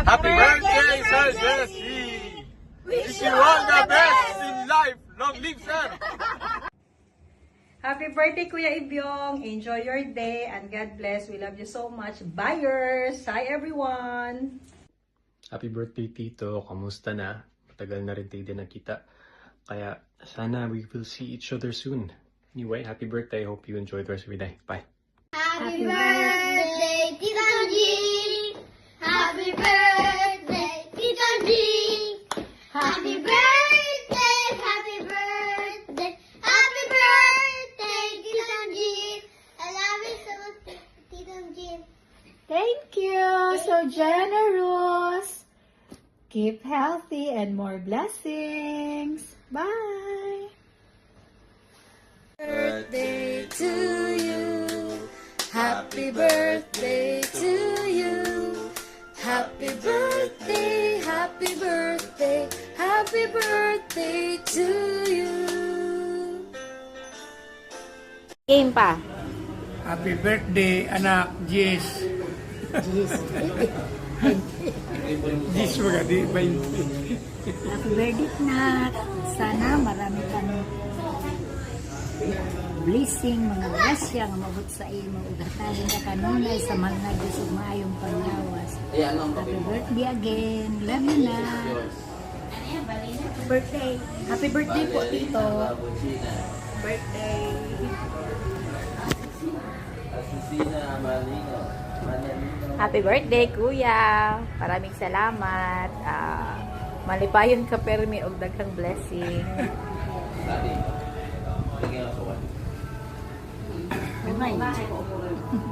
Happy birthday, Sir Jesse! Wish you all the best in life! Long live, sir! Happy birthday, Kuya Ibyong. Enjoy your day and God bless. We love you so much. Buyers! Hi, everyone! Happy birthday, Tito. Kamusta na? Matagal na rin tayo din nakita. Kaya sana we will see each other soon. Anyway, happy birthday. Hope you enjoy the rest of your day. Bye. Happy birthday, Tito G! Happy birthday, Tito G! Happy birthday, happy birthday, happy birthday, Tito G! I love you so much, Tito G. Thank you. So generous. Keep healthy and more blessings. Bye. Birthday to you. Happy birthday to you. Happy birthday, happy birthday, happy birthday to you. Game pa. Happy birthday, anak Jess. Jess mga di 20. Happy birthday na. Sana marami kang blessing, mga grasya nga mabot sa imo ug hatagan ka kanunay sa mga Dios ug maayong panglawas. Happy birthday again. Love you na. Birthday. Happy birthday po, Tito. Birthday. Happy birthday, Kuya! Maraming salamat. Malipayon ka permi og daghang blessing. Bye.